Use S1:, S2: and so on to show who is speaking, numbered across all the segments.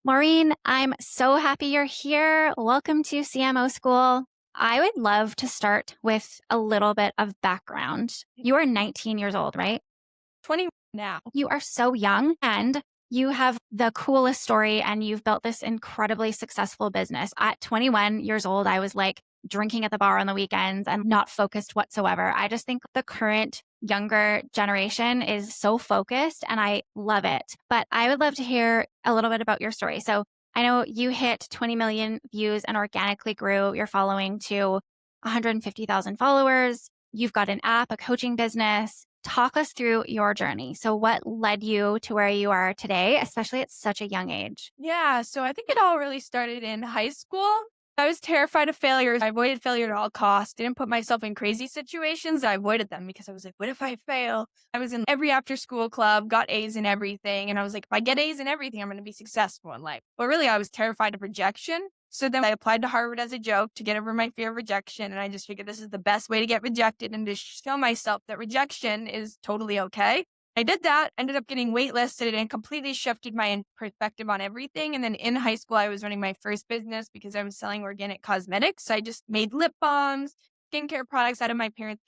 S1: Maureen, I'm so happy you're here. Welcome to CMO School. I would love to start with a little bit of background. You are 19 years old, right?
S2: 20 now.
S1: You are so young and you have the coolest story and you've built this incredibly successful business. At 21 years old, I was like drinking at the bar on the weekends and not focused whatsoever. I just think the current younger generation is so focused and I love it. But I would love to hear a little bit about your story. So I know you hit 20 million views and organically grew your following to 150,000 followers. You've got an app, a coaching business. Talk us through your journey. So, what led you to where you are today, especially at such a young age?
S2: Yeah, so I think it all really started in high school. I was terrified of failures. I avoided failure at all costs. Didn't put myself in crazy situations. I avoided them because I was like, what if I fail? I was in every after school club, got A's in everything. And I was like, if I get A's in everything, I'm going to be successful in life. But really, I was terrified of rejection. So then I applied to Harvard as a joke to get over my fear of rejection. And I just figured this is the best way to get rejected and to show myself that rejection is totally okay. I did that, ended up getting waitlisted and completely shifted my perspective on everything. And then in high school, I was running my first business because I was selling organic cosmetics. So I just made lip balms, skincare products out of my parents'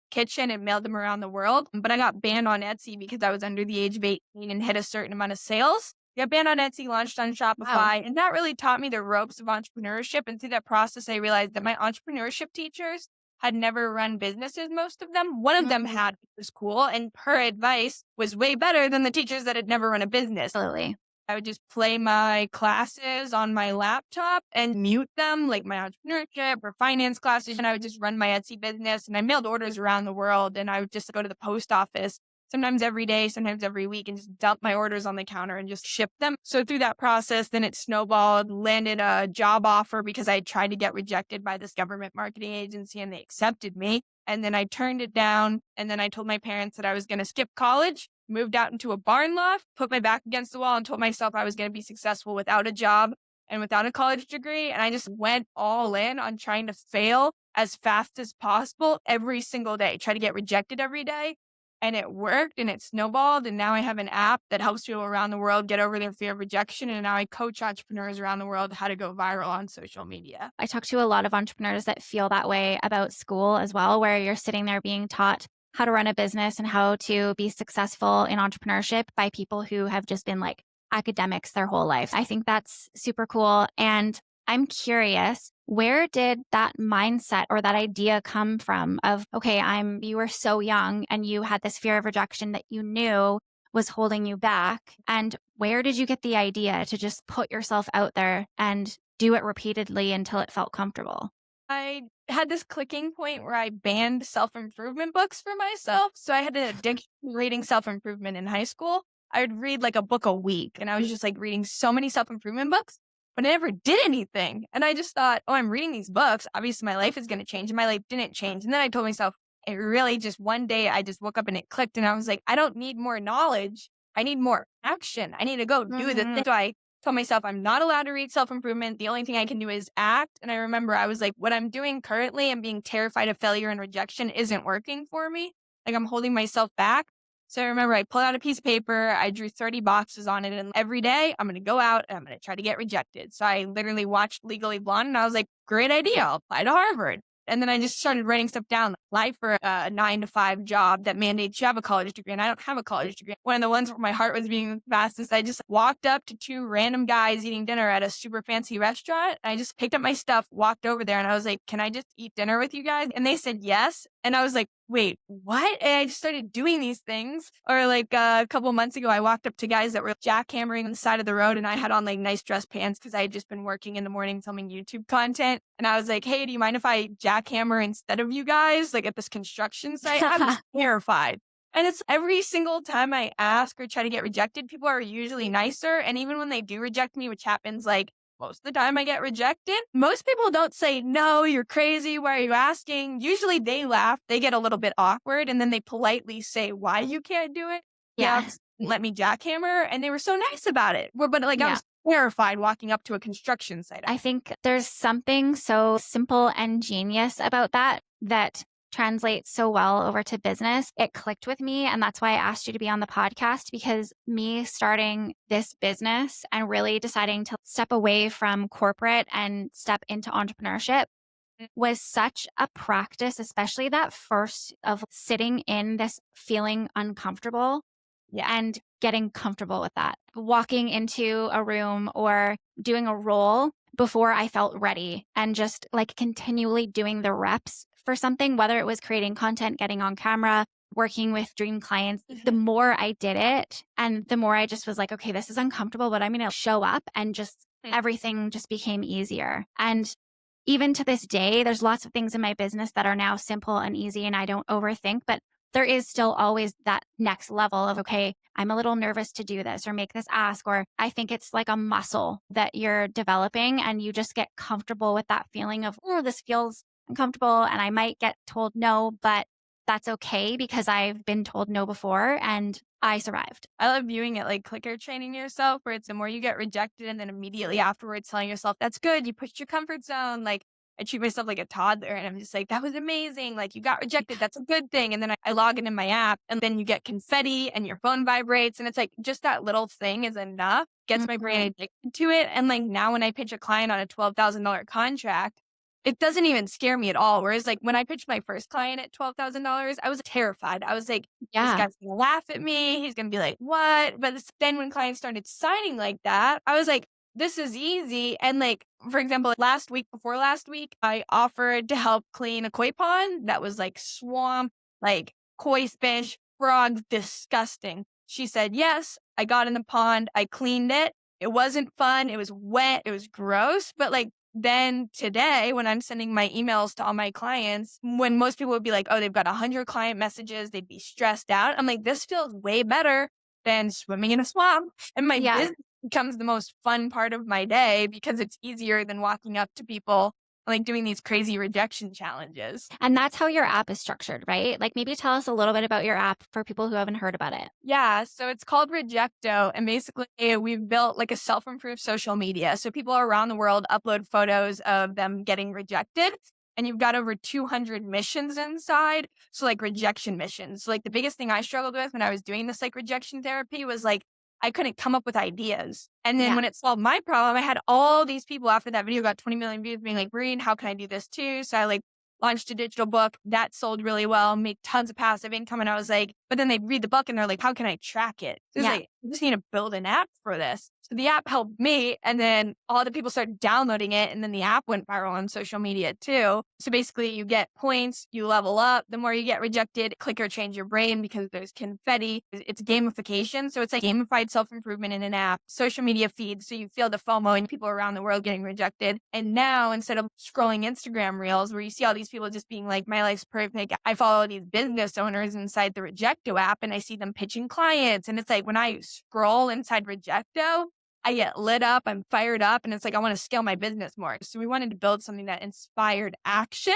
S2: kitchen and mailed them around the world. But I got banned on Etsy because I was under the age of 18 and hit a certain amount of sales. Got banned on Etsy, launched on
S1: Wow.
S2: Shopify, and that really taught me the ropes of entrepreneurship. And through that process, I realized that my entrepreneurship teachers had never run businesses, most of them. One of them
S1: Mhm.
S2: had, which was cool. And her advice was way better than the teachers that had never run a business.
S1: Absolutely.
S2: I would just play my classes on my laptop and mute them, like my entrepreneurship or finance classes. And I would just run my Etsy business and I mailed orders around the world. And I would just go to the post office sometimes every day, sometimes every week, and just dump my orders on the counter and just ship them. So through that process, then it snowballed, landed a job offer because I tried to get rejected by this government marketing agency and they accepted me. And then I turned it down. And then I told my parents that I was going to skip college, moved out into a barn loft, put my back against the wall, and told myself I was going to be successful without a job and without a college degree. And I just went all in on trying to fail as fast as possible every single day, try to get rejected every day. And it worked and it snowballed. And now I have an app that helps people around the world get over their fear of rejection. And now I coach entrepreneurs around the world how to go viral on social media.
S1: I talk to a lot of entrepreneurs that feel that way about school as well, where you're sitting there being taught how to run a business and how to be successful in entrepreneurship by people who have just been like academics their whole life. I think that's super cool. And I'm curious, where did that mindset or that idea come from of, okay, you were so young and you had this fear of rejection that you knew was holding you back. And where did you get the idea to just put yourself out there and do it repeatedly until it felt comfortable?
S2: I had this clicking point where I banned self-improvement books for myself. So I had an addiction to reading self-improvement in high school. I would read like a book a week and I was just like reading so many self-improvement books, but I never did anything. And I just thought, oh, I'm reading these books. Obviously my life is going to change and my life didn't change. And then I told myself, it really just one day I just woke up and it clicked and I was like, I don't need more knowledge. I need more action. I need to go do the
S1: Mhm.
S2: thing. So I told myself I'm not allowed to read self-improvement. The only thing I can do is act. And I remember I was like, what I'm doing currently and being terrified of failure and rejection isn't working for me. Like I'm holding myself back. So I remember I pulled out a piece of paper, I drew 30 boxes on it, and every day I'm going to go out and I'm going to try to get rejected. So I literally watched Legally Blonde and I was like, great idea. I'll apply to Harvard. And then I just started writing stuff down, apply for a 9 to 5 job that mandates you have a college degree. And I don't have a college degree. One of the ones where my heart was beating the fastest, I just walked up to 2 random guys eating dinner at a super fancy restaurant. I just picked up my stuff, walked over there, and I was like, can I just eat dinner with you guys? And they said yes. And I was like, wait, what? And I just started doing these things. Or like a couple months ago, I walked up to guys that were jackhammering on the side of the road and I had on like nice dress pants because I had just been working in the morning filming YouTube content. And I was like, hey, do you mind if I jackhammer instead of you guys, like at this construction site? I was terrified. And it's every single time I ask or try to get rejected, people are usually nicer. And even when they do reject me, which happens like most of the time I get rejected. Most people don't say, no, you're crazy. Why are you asking? Usually they laugh. They get a little bit awkward and then they politely say why you can't do it. Yeah,
S1: Yeah.
S2: let me jackhammer. And they were so nice about it. But like I
S1: Yeah.
S2: was terrified walking up to a construction site.
S1: I think there's something so simple and genius about that translates so well over to business. It clicked with me. And that's why I asked you to be on the podcast, because me starting this business and really deciding to step away from corporate and step into entrepreneurship was such a practice, especially that first of sitting in this feeling uncomfortable
S2: Yeah.
S1: and getting comfortable with that. Walking into a room or doing a role before I felt ready, and just like continually doing the reps for something, whether it was creating content, getting on camera, working with dream clients. The more I did it and the more I just was like, okay, this is uncomfortable, but I'm going to show up, and just everything just became easier. And even to this day, there's lots of things in my business that are now simple and easy and I don't overthink, but there is still always that next level of, okay, I'm a little nervous to do this or make this ask, or I think it's like a muscle that you're developing and you just get comfortable with that feeling of, oh, this feels uncomfortable and I might get told no, but that's okay because I've been told no before and I survived.
S2: I love viewing it like clicker training yourself, where it's the more you get rejected and then immediately afterwards telling yourself, that's good, you pushed your comfort zone. Like, I treat myself like a toddler and I'm just like, that was amazing. Like, you got rejected. That's a good thing. And then I log in my app and then you get confetti and your phone vibrates. And it's like, just that little thing is enough, gets my brain
S1: Mhm.
S2: addicted to it. And like now when I pitch a client on a $12,000 contract, it doesn't even scare me at all. Whereas like when I pitched my first client at $12,000, I was terrified. I was like, this
S1: Yeah.
S2: guy's gonna laugh at me. He's gonna be like, what? But then when clients started signing like that, I was like, this is easy. And like, for example, last week, before last week, I offered to help clean a koi pond that was like swamp, like koi fish, frogs, disgusting. She said, yes, I got in the pond. I cleaned it. It wasn't fun. It was wet. It was gross. But like, then today, when I'm sending my emails to all my clients, when most people would be like, oh, they've got 100 client messages, they'd be stressed out. I'm like, this feels way better than swimming in a swamp. And my
S1: Yeah.
S2: business becomes the most fun part of my day because it's easier than walking up to people and like doing these crazy rejection challenges.
S1: And that's how your app is structured, right? Like maybe tell us a little bit about your app for people who haven't heard about it.
S2: Yeah, so it's called Rejecto, and basically we've built like a self-improved social media. So people around the world upload photos of them getting rejected, and you've got over 200 missions inside. So like rejection missions. So like the biggest thing I struggled with when I was doing this like rejection therapy was like I couldn't come up with ideas. And then
S1: Yeah.
S2: when it solved my problem, I had all these people after that video got 20 million views being like, Maureen, how can I do this too? So I like launched a digital book that sold really well, made tons of passive income. And I was like, but then they read the book and they're like, how can I track it? So it's
S1: Yeah.
S2: like, I just need to build an app for this. So the app helped me. And then all the people started downloading it. And then the app went viral on social media too. So basically you get points, you level up. The more you get rejected, click or change your brain because there's confetti. It's gamification. So it's like gamified self-improvement in an app, social media feeds. So you feel the FOMO and people around the world getting rejected. And now instead of scrolling Instagram reels where you see all these people just being like, my life's perfect, I follow these business owners inside the Rejecto app and I see them pitching clients. And it's like when I scroll inside Rejecto, I get lit up, I'm fired up, and it's like I want to scale my business more. So we wanted to build something that inspired action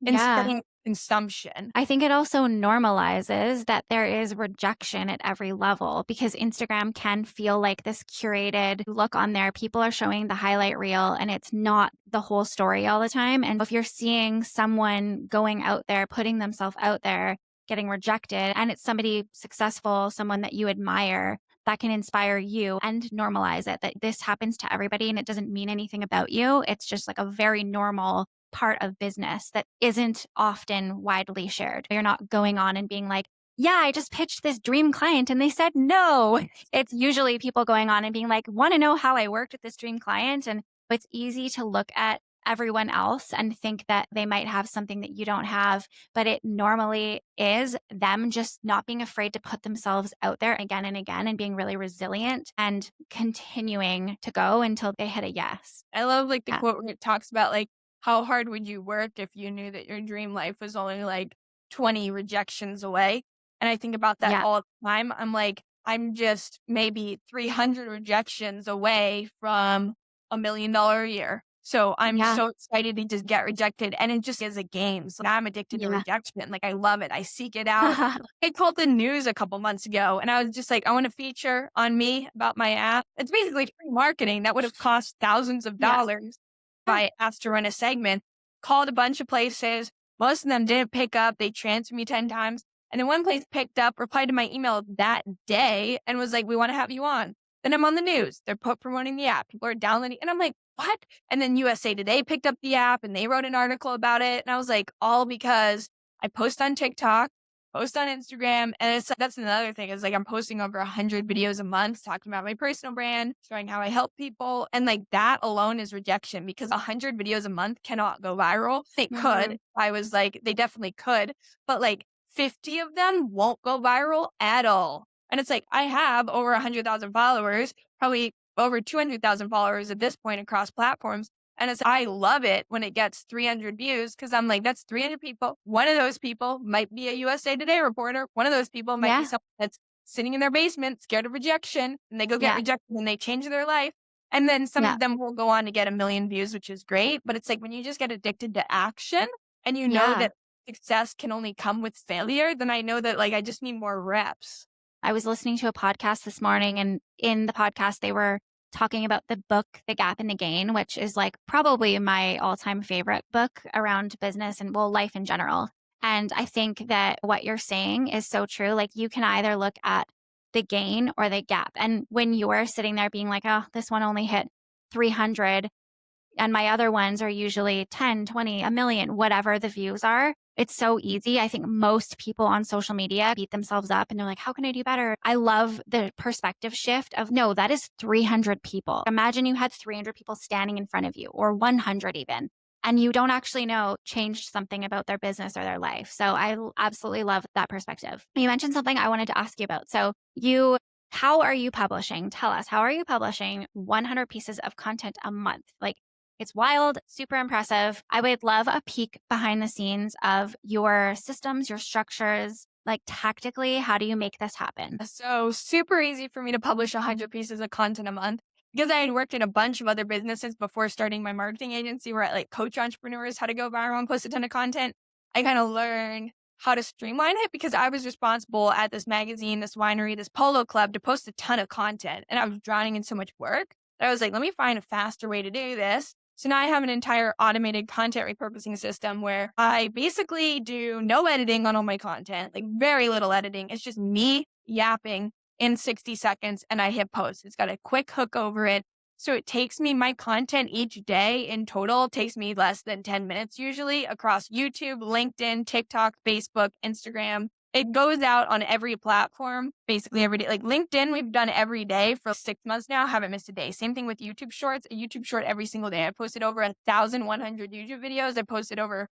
S2: instead
S1: Yeah.
S2: of consumption.
S1: I think it also normalizes that there is rejection at every level, because Instagram can feel like this curated look on there. People are showing the highlight reel and it's not the whole story all the time. And if you're seeing someone going out there, putting themselves out there, getting rejected, and it's somebody successful, someone that you admire, that can inspire you and normalize it, that this happens to everybody and it doesn't mean anything about you. It's just like a very normal part of business that isn't often widely shared. You're not going on and being like, yeah, I just pitched this dream client and they said no. It's usually people going on and being like, want to know how I worked with this dream client? And it's easy to look at everyone else and think that they might have something that you don't have, but it normally is them just not being afraid to put themselves out there again and again and being really resilient and continuing to go until they hit a yes.
S2: I love like the
S1: Yeah.
S2: quote where it talks about like how hard would you work if you knew that your dream life was only like 20 rejections away? And I think about that
S1: Yeah.
S2: all the time. I'm like, I'm just maybe 300 rejections away from $1 million a year. So I'm
S1: Yeah.
S2: so excited to just get rejected. And it just is a game. So I'm addicted to
S1: Yeah.
S2: rejection. Like I love it. I seek it out. I called the news a couple months ago and I was just like, I want a feature on me about my app. It's basically free marketing that would have cost thousands of
S1: Yeah.
S2: dollars if I asked to run a segment. Called a bunch of places, Most of them didn't pick up. They transferred me 10 times. And then one place picked up, replied to my email that day and was like, we want to have you on. Then I'm on the news. They're promoting the app. People are downloading. And I'm like, what? And then USA Today picked up the app and they wrote an article about it. And I was like, all because I post on TikTok, post on Instagram. And that's another thing is like I'm posting over 100 videos a month talking about my personal brand, showing how I help people. And like that alone is rejection because 100 videos a month cannot go viral. They
S1: Mhm.
S2: could. I was like, they definitely could. But like 50 of them won't go viral at all. And it's like, I have over 100,000 followers, probably over 200,000 followers at this point across platforms. And I love it when it gets 300 views because I'm like, that's 300 people. One of those people might be a USA Today reporter. One of those people might be
S1: Yeah.
S2: someone that's sitting in their basement, scared of rejection, and they go get
S1: Yeah.
S2: rejected and they change their life. And then some
S1: Yeah.
S2: of them will go on to get a million views, which is great. But it's like when you just get addicted to action and you know
S1: Yeah.
S2: that success can only come with failure, then I know that like I just need more reps.
S1: I was listening to a podcast this morning, and in the podcast, they were talking about the book, The Gap and the Gain, which is like probably my all time favorite book around business and well, life in general. And I think that what you're saying is so true. Like you can either look at the gain or the gap. And when you're sitting there being like, oh, this one only hit 300, and my other ones are usually 10, 20, a million, whatever the views are. It's so easy. I think most people on social media beat themselves up and they're like, how can I do better? I love the perspective shift of no, that is 300 people. Imagine you had 300 people standing in front of you or 100 even, and you don't actually know changed something about their business or their life. So absolutely love that perspective. You mentioned something I wanted to ask you about. How are you publishing? Tell us, how are you publishing 100 pieces of content a month? Like, it's wild, super impressive. I would love a peek behind the scenes of your systems, your structures, like tactically, how do you make this happen?
S2: So super easy for me to publish 100 pieces of content a month because I had worked in a bunch of other businesses before starting my marketing agency where I like coach entrepreneurs how to go viral and post a ton of content. I kind of learned how to streamline it because I was responsible at this magazine, this winery, this polo club to post a ton of content. And I was drowning in so much work that I was like, let me find a faster way to do this. So now I have an entire automated content repurposing system where I basically do no editing on all my content, like very little editing. It's just me yapping in 60 seconds and I hit post. It's got a quick hook over it. So it takes me my content each day in total takes me less than 10 minutes usually across YouTube, LinkedIn, TikTok, Facebook, Instagram. It goes out on every platform, basically every day. Like LinkedIn, we've done every day for 6 months now, haven't missed a day. Same thing with YouTube Shorts, a YouTube Short every single day. I posted over 1,100 YouTube videos. I posted over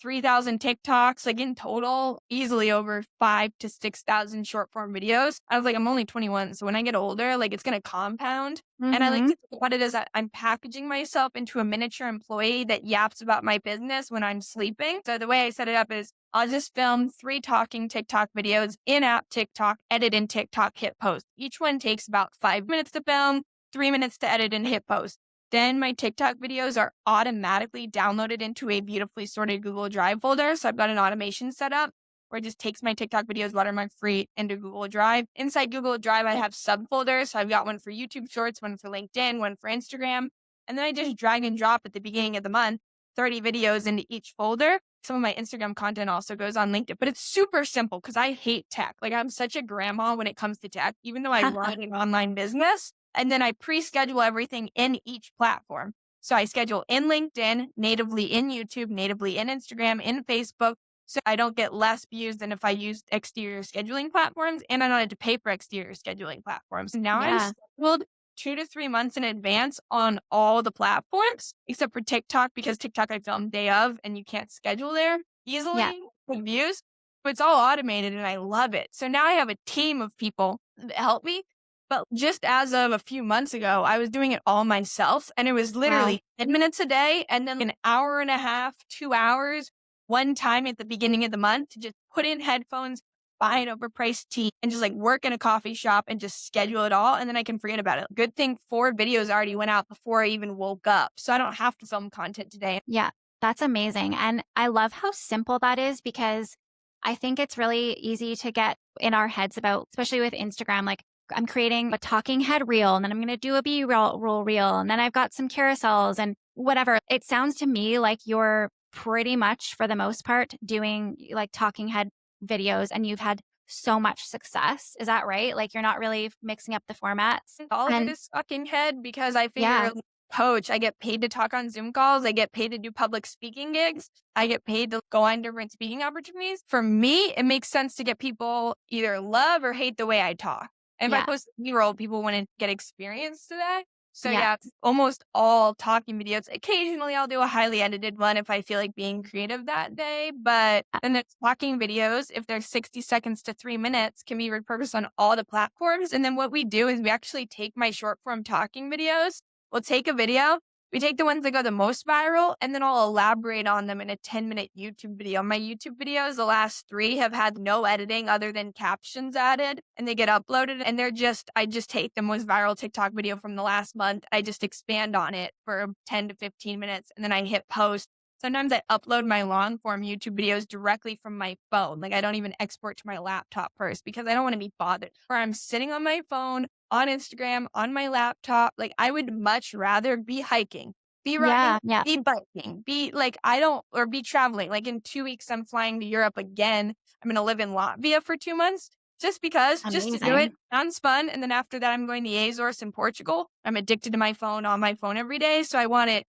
S2: 3,000 TikToks, like in total, easily over 5 to 6,000 short form videos. I was like, I'm only 21. So when I get older, like it's going to compound. And I like
S1: Mm-hmm.
S2: to think about it as I'm packaging myself into a miniature employee that yaps about my business when I'm sleeping. So the way I set it up is I'll just film 3 talking TikTok videos in app TikTok, edit in TikTok, hit post. Each one takes about 5 minutes to film, 3 minutes to edit and hit post. Then my TikTok videos are automatically downloaded into a beautifully sorted Google Drive folder. So I've got an automation set up where it just takes my TikTok videos, watermark free, into Google Drive. Inside Google Drive, I have subfolders. So I've got one for YouTube Shorts, one for LinkedIn, one for Instagram. And then I just drag and drop at the beginning of the month 30 videos into each folder. Some of my Instagram content also goes on LinkedIn, but it's super simple because I hate tech. Like I'm such a grandma when it comes to tech, even though I run an online business. And then I pre-schedule everything in each platform. So I schedule in LinkedIn, natively in YouTube, natively in Instagram, in Facebook. So I don't get less views than if I used exterior scheduling platforms and I don't have to pay for exterior scheduling platforms. Now I'm
S1: Yeah.
S2: scheduled 2 to 3 months in advance on all the platforms, except for TikTok, because TikTok I film day of and you can't schedule there
S1: Yeah.
S2: easily with views. But it's all automated and I love it. So now I have a team of people that help me. But just as of a few months ago, I was doing it all myself. And it was
S1: Wow.
S2: literally 10 minutes a day and then an hour and a half, 2 hours, one time at the beginning of the month to just put in headphones, buy an overpriced tea, and just like work in a coffee shop and just schedule it all. And then I can forget about it. Good thing 4 videos already went out before I even woke up. So I don't have to film content today.
S1: Yeah. That's amazing. And I love how simple that is because I think it's really easy to get in our heads about, especially with Instagram, like I'm creating a talking head reel and then I'm going to do a B roll reel. And then I've got some carousels and whatever. It sounds to me like you're pretty much for the most part doing like talking head videos and you've had so much success. Is that right? Like you're not really mixing up the formats.
S2: All of it
S1: And
S2: is fucking head because I figure
S1: yeah,
S2: as a coach, I get paid to talk on Zoom calls. I get paid to do public speaking gigs. I get paid to go on different speaking opportunities. For me, it makes sense to get people either love or hate the way I talk. And if I
S1: yeah,
S2: post B-roll, people want to get experience to that. So
S1: yeah,
S2: yeah, it's almost all talking videos. Occasionally I'll do a highly edited one if I feel like being creative that day. But then the talking videos, if they're 60 seconds to 3 minutes, can be repurposed on all the platforms. And then what we do is we actually take my short form talking videos. We'll take a video. We take the ones that go the most viral, and then I'll elaborate on them in a 10-minute YouTube video. My YouTube videos, the last three, have had no editing other than captions added, and they get uploaded. And I just take the most viral TikTok video from the last month. I just expand on it for 10 to 15 minutes, and then I hit post. Sometimes I upload my long form YouTube videos directly from my phone. Like I don't even export to my laptop first because I don't want to be bothered. Or I'm sitting on my phone on Instagram, on my laptop. Like I would much rather be hiking, be running,
S1: yeah, yeah.
S2: be biking, be like, I don't, or be traveling. Like in 2 weeks, I'm flying to Europe again. I'm going to live in Latvia for 2 months just to do it.
S1: Amazing.
S2: Sounds fun. And then after that, I'm going to the Azores in Portugal. I'm addicted to my phone on my phone every day. So I want it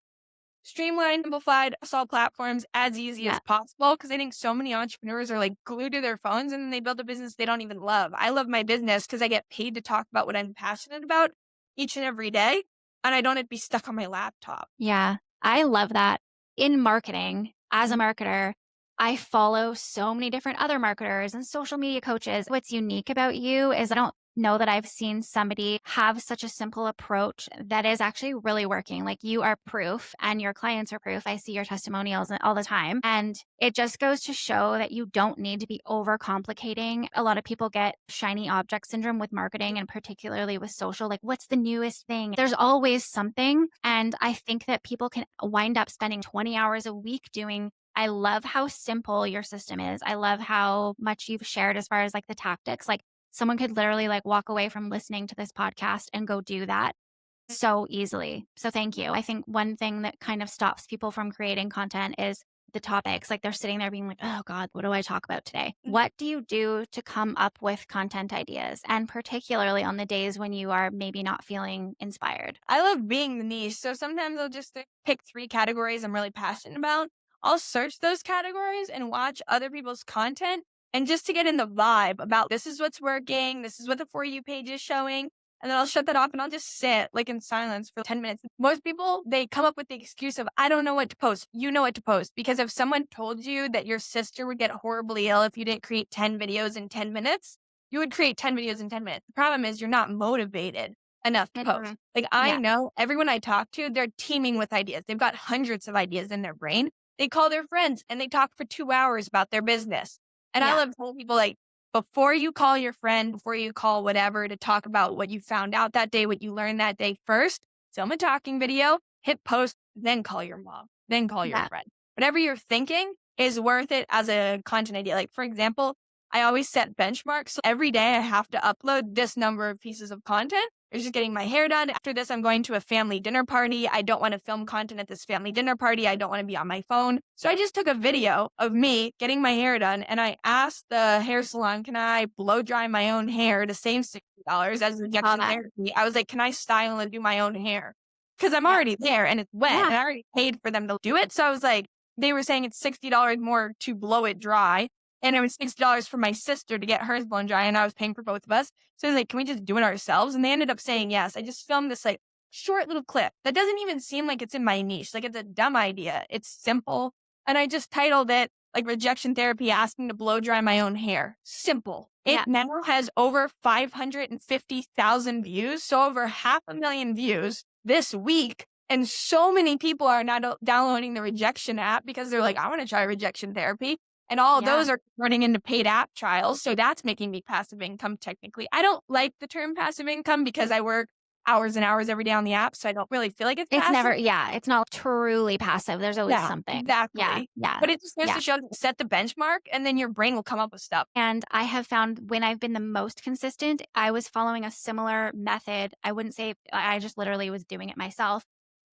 S2: streamlined, simplified, across all platforms as easy
S1: Yeah.
S2: as possible. Cause I think so many entrepreneurs are like glued to their phones and then they build a business they don't even love. I love my business because I get paid to talk about what I'm passionate about each and every day. And I don't have to be stuck on my laptop.
S1: Yeah, I love that. In marketing, as a
S2: Mhm.
S1: marketer, I follow so many different other marketers and social media coaches. What's unique about you is I don't know that I've seen somebody have such a simple approach that is actually really working. Like you are proof and your clients are proof. I see your testimonials all the time. And it just goes to show that you don't need to be overcomplicating. A lot of people get shiny object syndrome with marketing and particularly with social. Like, what's the newest thing? There's always something. And I think that people can wind up spending 20 hours a week doing. I love how simple your system is. I love how much you've shared as far as like the tactics. Like, someone could literally like walk away from listening to this podcast and go do that so easily. So thank you. I think one thing that kind of stops people from creating content is the topics. Like they're sitting there being like, oh God, what do I talk about today? What do you do to come up with content ideas? And particularly on the days when you are maybe not feeling inspired.
S2: I love being the niche. So sometimes I'll just pick 3 categories I'm really passionate about. I'll search those categories and watch other people's content and just to get in the vibe about this is what's working. This is what the For You page is showing. And then I'll shut that off and I'll just sit like in silence for 10 minutes. Most people, they come up with the excuse of, I don't know what to post. You know what to post. Because if someone told you that your sister would get horribly ill if you didn't create 10 videos in 10 minutes, you would create 10 videos in 10 minutes. The problem is you're not motivated enough to post.
S1: Mhm.
S2: Like I
S1: Yeah.
S2: know everyone I talk to, they're teeming with ideas. They've got hundreds of ideas in their brain. They call their friends and they talk for 2 hours about their business. And I
S1: Yeah.
S2: love telling people like, before you call your friend, before you call whatever to talk about what you found out that day, what you learned that day first, film a talking video, hit post, then call your mom, then call your
S1: Yeah.
S2: friend. Whatever you're thinking is worth it as a content idea. Like for example, I always set benchmarks. So every day I have to upload this number of pieces of content. I was just getting my hair done. After this, I'm going to a family dinner party. I don't want to film content at this family dinner party. I don't want to be on my phone. So I just took a video of me getting my hair done and I asked the hair salon, can I blow dry my own hair to save $60 as
S1: Saw
S2: rejection
S1: that.
S2: therapy? I was like, can I style and do my own hair? Because I'm
S1: Yeah.
S2: already there and it's wet
S1: Yeah.
S2: and I already paid for them to do it. So I was like, they were saying it's $60 more to blow it dry. And it was $60 for my sister to get hers blown dry, and I was paying for both of us. So I was like, can we just do it ourselves? And they ended up saying yes. I just filmed this like short little clip that doesn't even seem like it's in my niche. Like it's a dumb idea. It's simple. And I just titled it like rejection therapy asking to blow dry my own hair. Simple. It
S1: Yeah.
S2: now has over 550,000 views. So over 500,000 views this week. And so many people are now downloading the rejection app because they're like, I want to try rejection therapy. And all of
S1: Yeah.
S2: those are running into paid app trials. So that's making me passive income technically. I don't like the term passive income because I work hours and hours every day on the app. So I don't really feel like it's
S1: It's
S2: passive.
S1: never, yeah, it's not truly passive. There's always
S2: Yeah,
S1: something. Yeah.
S2: exactly.
S1: Yeah.
S2: But it just goes
S1: Yeah.
S2: to show set the benchmark and then your brain will come up with stuff.
S1: And I have found when I've been the most consistent, I was following a similar method. I wouldn't say I just literally was doing it myself.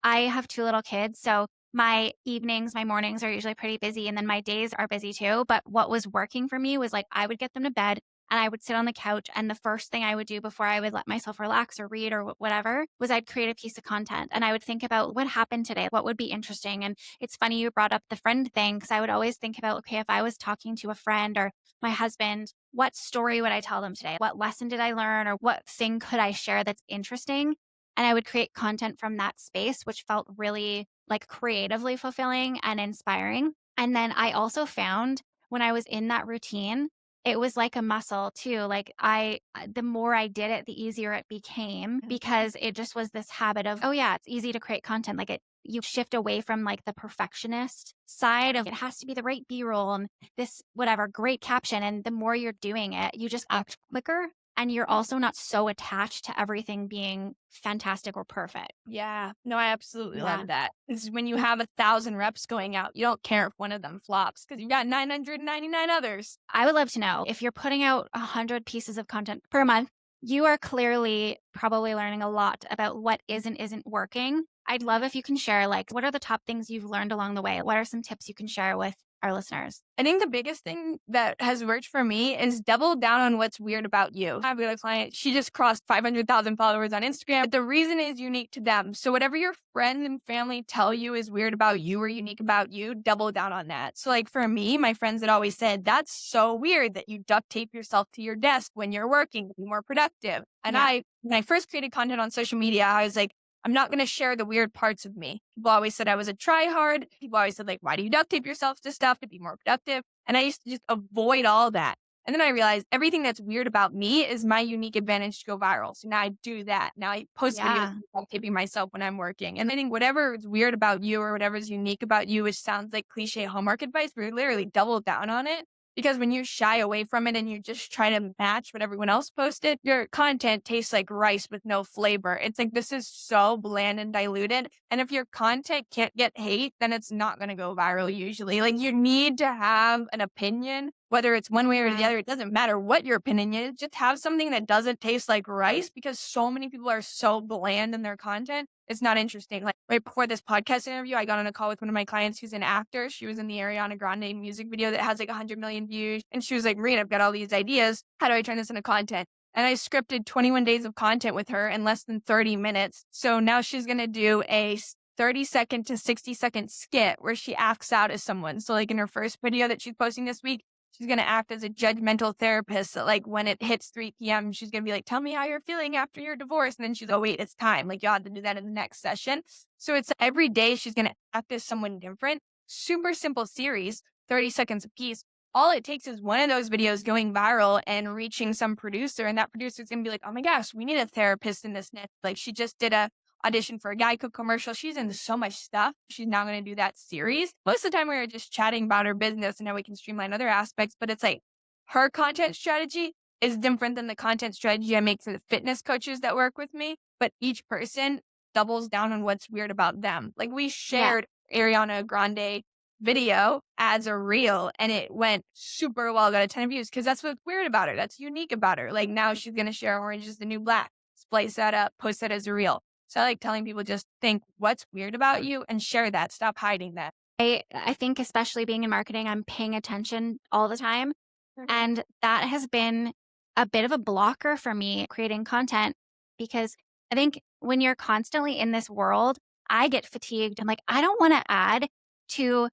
S1: I have two little kids. So my evenings, my mornings are usually pretty busy and then my days are busy too. But what was working for me was like I would get them to bed and I would sit on the couch. And the first thing I would do before I would let myself relax or read or whatever was I'd create a piece of content and I would think about what happened today, what would be interesting. And it's funny you brought up the friend thing because I would always think about, okay, if I was talking to a friend or my husband, what story would I tell them today? What lesson did I learn or what thing could I share that's interesting? And I would create content from that space, which felt really like creatively fulfilling and inspiring. And then I also found when I was in that routine, it was like a muscle too. Like the more I did it, the easier it became because it just was this habit of, oh yeah, it's easy to create content. You shift away from like the perfectionist side of it has to be the right B-roll and this whatever great caption. And the more you're doing it, you just act quicker and you're also not so attached to everything being fantastic or perfect.
S2: Yeah. No, I absolutely
S1: Yeah.
S2: love that. This is when you have 1,000 reps going out, you don't care if one of them flops because you've got 999 others.
S1: I would love to know if you're putting out 100 pieces of content per month, you are clearly probably learning a lot about what is and isn't working. I'd love if you can share, like, what are the top things you've learned along the way? What are some tips you can share with our listeners?
S2: I think the biggest thing that has worked for me is double down on what's weird about you. I've got a client, she just crossed 500,000 followers on Instagram. But the reason is unique to them. So whatever your friends and family tell you is weird about you or unique about you, double down on that. So like for me, my friends had always said, that's so weird that you duct tape yourself to your desk when you're working to be more productive. And
S1: Yeah.
S2: when I first created content on social media, I was like, I'm not going to share the weird parts of me. People always said I was a tryhard. People always said, like, why do you duct tape yourself to stuff to be more productive? And I used to just avoid all that. And then I realized everything that's weird about me is my unique advantage to go viral. So now I do that. Now I post videos
S1: Yeah.
S2: of duct taping myself when I'm working. And I think whatever is weird about you or whatever is unique about you, which sounds like cliche homework advice, we literally double down on it. Because when you shy away from it and you just try to match what everyone else posted, your content tastes like rice with no flavor. It's like, this is so bland and diluted. And if your content can't get hate, then it's not going to go viral usually. Like you need to have an opinion, whether it's one way or the
S1: Yeah.
S2: other. It doesn't matter what your opinion is. Just have something that doesn't taste like rice because so many people are so bland in their content. It's not interesting. Like right before this podcast interview, I got on a call with one of my clients who's an actor. She was in the Ariana Grande music video that has like 100 million views. And she was like, Maureen, I've got all these ideas. How do I turn this into content? And I scripted 21 days of content with her in less than 30 minutes. So now she's going to do a 30-second to 60-second skit where she acts out as someone. So like in her first video that she's posting this week, she's going to act as a judgmental therapist that like when it hits 3 p.m., she's going to be like, tell me how you're feeling after your divorce. And then she's, oh, wait, it's time. Like you'll have to do that in the next session. So it's every day she's going to act as someone different. Super simple series, 30 seconds a piece. All it takes is one of those videos going viral and reaching some producer. And that producer is going to be like, oh my gosh, we need a therapist in this niche. Like she just did a audition for a Geico commercial. She's into so much stuff. She's now going to do that series. Most of the time we were just chatting about her business and how we can streamline other aspects, but it's like her content strategy is different than the content strategy I make for the fitness coaches that work with me, but each person doubles down on what's weird about them. Like we
S1: Yeah.
S2: shared Ariana Grande video as a reel and it went super well, got a ton of views because that's what's weird about her. That's unique about her. Like now she's going to share Orange is the New Black, splice that up, post that as a reel. So I like telling people just think what's weird about you and share that. Stop hiding that.
S1: I think especially being in marketing, I'm paying attention all the time.
S2: Mhm.
S1: And that has been a bit of a blocker for me creating content because I think when you're constantly in this world, I get fatigued. I'm like, I don't want to add to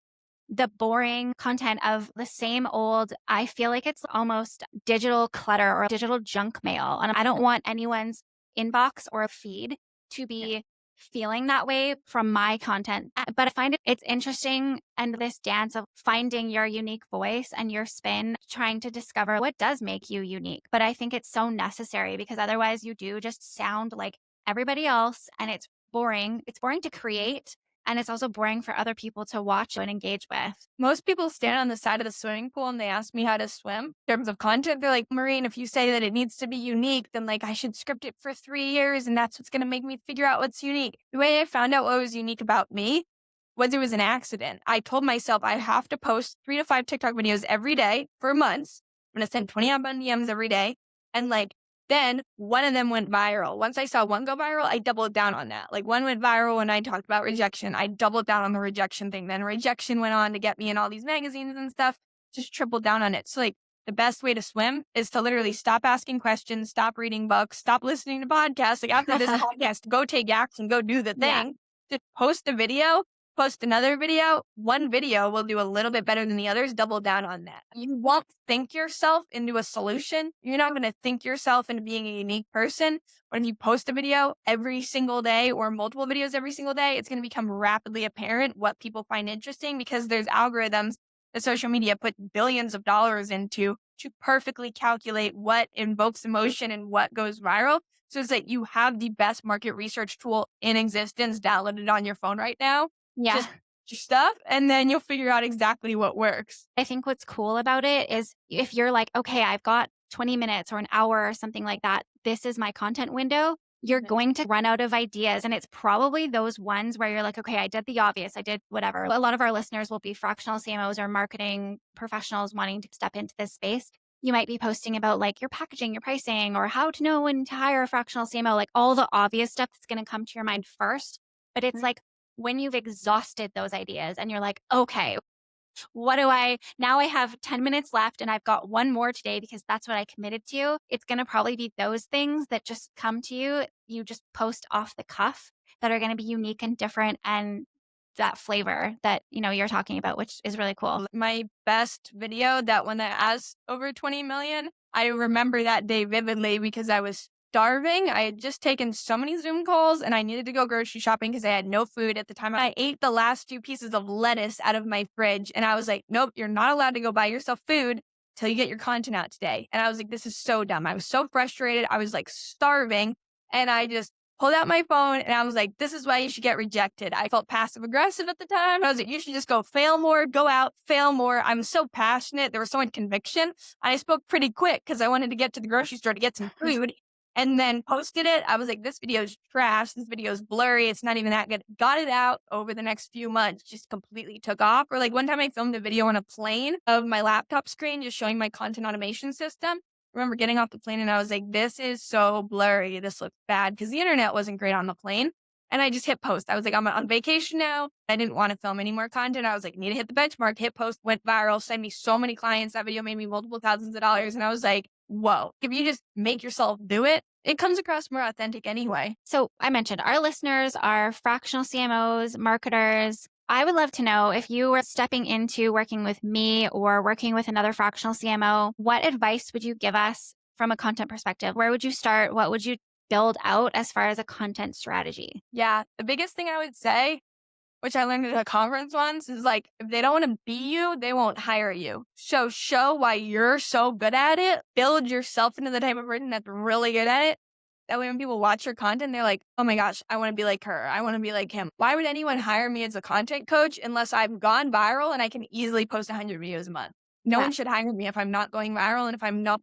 S1: the boring content of the same old, I feel like it's almost digital clutter or digital junk mail. And I don't want anyone's inbox or feed to be feeling that way from my content. But I find it's interesting and this dance of finding your unique voice and your spin, trying to discover what does make you unique. But I think it's so necessary because otherwise you do just sound like everybody else and it's boring. It's boring to create and it's also boring for other people to watch and engage with.
S2: Most people stand on the side of the swimming pool and they ask me how to swim. In terms of content, they're like, Maureen, if you say that it needs to be unique, then like I should script it for 3 years and that's what's going to make me figure out what's unique. The way I found out what was unique about me was it was an accident. I told myself I have to post 3 to 5 TikTok videos every day for months. I'm going to send 20 outbound DMs every day. And like Then one of them went viral. Once I saw one go viral, I doubled down on that. Like one went viral when I talked about rejection. I doubled down on the rejection thing. Then rejection went on to get me in all these magazines and stuff. Just tripled down on it. So like the best way to swim is to literally stop asking questions, stop reading books, stop listening to podcasts. Like after this podcast, go take action, go do the
S1: Yeah.
S2: thing. Just post a video, post another video. One video will do a little bit better than the others. Double down on that. You won't think yourself into a solution. You're not going to think yourself into being a unique person. But if you post a video every single day or multiple videos every single day, it's going to become rapidly apparent what people find interesting because there's algorithms that social media put billions of dollars into to perfectly calculate what invokes emotion and what goes viral. So it's like you have the best market research tool in existence downloaded on your phone right now.
S1: Yeah.
S2: Just your stuff, and then you'll figure out exactly what works.
S1: I think what's cool about it is if you're like, okay, I've got 20 minutes or an hour or something like that, this is my content window, you're
S2: Mhm.
S1: going to run out of ideas. And it's probably those ones where you're like, okay, I did the obvious, I did whatever. A lot of our listeners will be fractional CMOs or marketing professionals wanting to step into this space. You might be posting about like your packaging, your pricing, or how to know when to hire a fractional CMO, like all the obvious stuff that's going to come to your mind first. But it's like when you've exhausted those ideas and you're like, okay, now I have 10 minutes left and I've got one more today because that's what I committed to. It's going to probably be those things that just come to you. You just post off the cuff that are going to be unique and different and that flavor that, you're talking about, which is really cool.
S2: My best video, that one that has over 20 million, I remember that day vividly because I was starving. I had just taken so many Zoom calls and I needed to go grocery shopping because I had no food at the time. I ate the last few pieces of lettuce out of my fridge and I was like, nope, you're not allowed to go buy yourself food till you get your content out today. And I was like, this is so dumb. I was so frustrated. I was like starving and I just pulled out my phone and I was like, this is why you should get rejected. I felt passive aggressive at the time. I was like, you should just go fail more, go out, fail more. I'm so passionate. There was so much conviction. And I spoke pretty quick because I wanted to get to the grocery store to get some food and then posted it. I was like, this video is trash. This video is blurry. It's not even that good. Got it out over the next few months, just completely took off. Or like one time I filmed a video on a plane of my laptop screen, just showing my content automation system. Remember getting off the plane and I was like, this is so blurry. This looks bad because the internet wasn't great on the plane. And I just hit post. I was like, I'm on vacation now. I didn't want to film any more content. I was like, need to hit the benchmark, hit post, went viral, sent me so many clients. That video made me multiple thousands of dollars. And I was like, whoa, if you just make yourself do it, it comes across more authentic anyway.
S1: So I mentioned our listeners are fractional CMOs, marketers. I would love to know if you were stepping into working with me or working with another fractional CMO, what advice would you give us from a content perspective? Where would you start? What would you build out as far as a content strategy?
S2: Yeah. The biggest thing I would say, which I learned at a conference once, is like, if they don't want to be you, they won't hire you. So show why you're so good at it. Build yourself into the type of person that's really good at it. That way when people watch your content, they're like, oh my gosh, I want to be like her. I want to be like him. Why would anyone hire me as a content coach unless I've gone viral and I can easily post 100 videos a month? No
S1: Yeah.
S2: one should hire me if I'm not going viral and if I'm not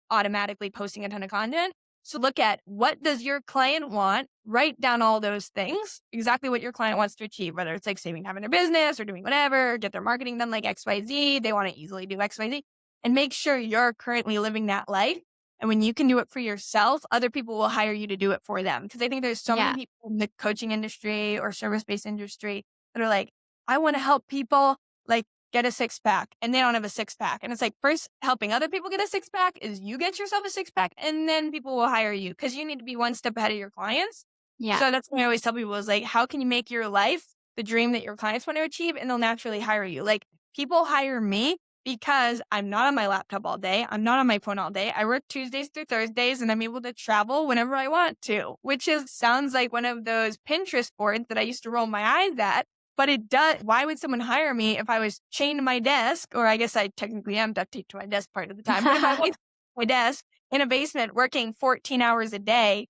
S2: automatically posting a ton of content. So look at, what does your client want? Write down all those things, exactly what your client wants to achieve, whether it's like saving time in their business or doing whatever, or get their marketing done like XYZ. They want to easily do XYZ, and make sure you're currently living that life. And when you can do it for yourself, other people will hire you to do it for them. Because I think there's so
S1: Yeah.
S2: many people in the coaching industry or service-based industry that are like, I want to help people like get a six pack, and they don't have a six pack. And it's like, first helping other people get a six pack is you get yourself a six pack, and then people will hire you because you need to be one step ahead of your clients.
S1: Yeah.
S2: So that's what I always tell people is like, how can you make your life the dream that your clients want to achieve? And they'll naturally hire you. Like people hire me because I'm not on my laptop all day. I'm not on my phone all day. I work Tuesdays through Thursdays and I'm able to travel whenever I want to, which sounds like one of those Pinterest boards that I used to roll my eyes at. But it does. Why would someone hire me if I was chained to my desk? Or I guess I technically am duct taped to my desk part of the time. But if I was at my desk in a basement working 14 hours a day,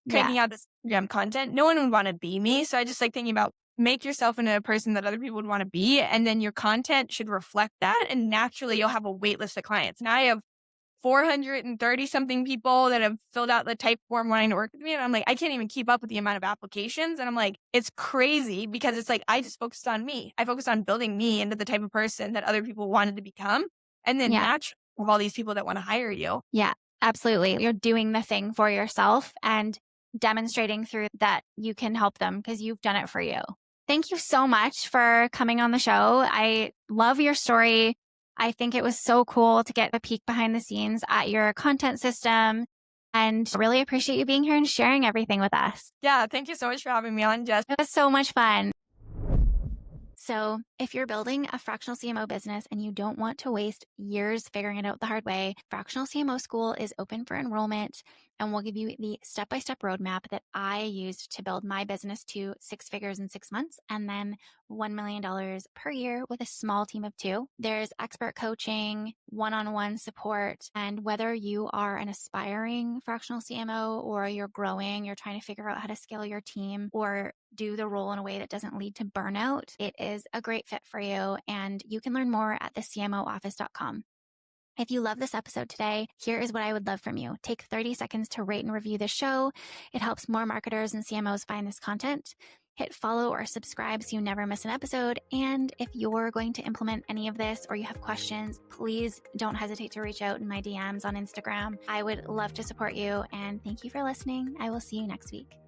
S1: Yeah.
S2: cranking out this Instagram content, no one would want to be me. So I just like thinking about, make yourself into a person that other people would want to be. And then your content should reflect that. And naturally you'll have a wait list of clients. Now I have 430 something people that have filled out the type form wanting to work with me. And I'm like, I can't even keep up with the amount of applications. And I'm like, it's crazy because it's like, I just focused on me. I focused on building me into the type of person that other people wanted to become. And then
S1: Yeah.
S2: naturally have all these people that want to hire you.
S1: Yeah. Absolutely. You're doing the thing for yourself and demonstrating through that you can help them because you've done it for you. Thank you so much for coming on the show. I love your story. I think it was so cool to get a peek behind the scenes at your content system and really appreciate you being here and sharing everything with us.
S2: Yeah, thank you so much for having me on, Jess.
S1: It was so much fun. So, if you're building a fractional CMO business and you don't want to waste years figuring it out the hard way, Fractional CMO School is open for enrollment and we'll give you the step-by-step roadmap that I used to build my business to 6 figures in 6 months and then $1 million per year with a small team of 2. There's expert coaching, one-on-one support, and whether you are an aspiring fractional CMO or you're growing, you're trying to figure out how to scale your team or do the role in a way that doesn't lead to burnout, it is a great fit for you. And you can learn more at thecmooffice.com. If you love this episode today, here is what I would love from you. Take 30 seconds to rate and review the show. It helps more marketers and CMOs find this content. Hit follow or subscribe so you never miss an episode. And if you're going to implement any of this or you have questions, please don't hesitate to reach out in my DMs on Instagram. I would love to support you. And thank you for listening. I will see you next week.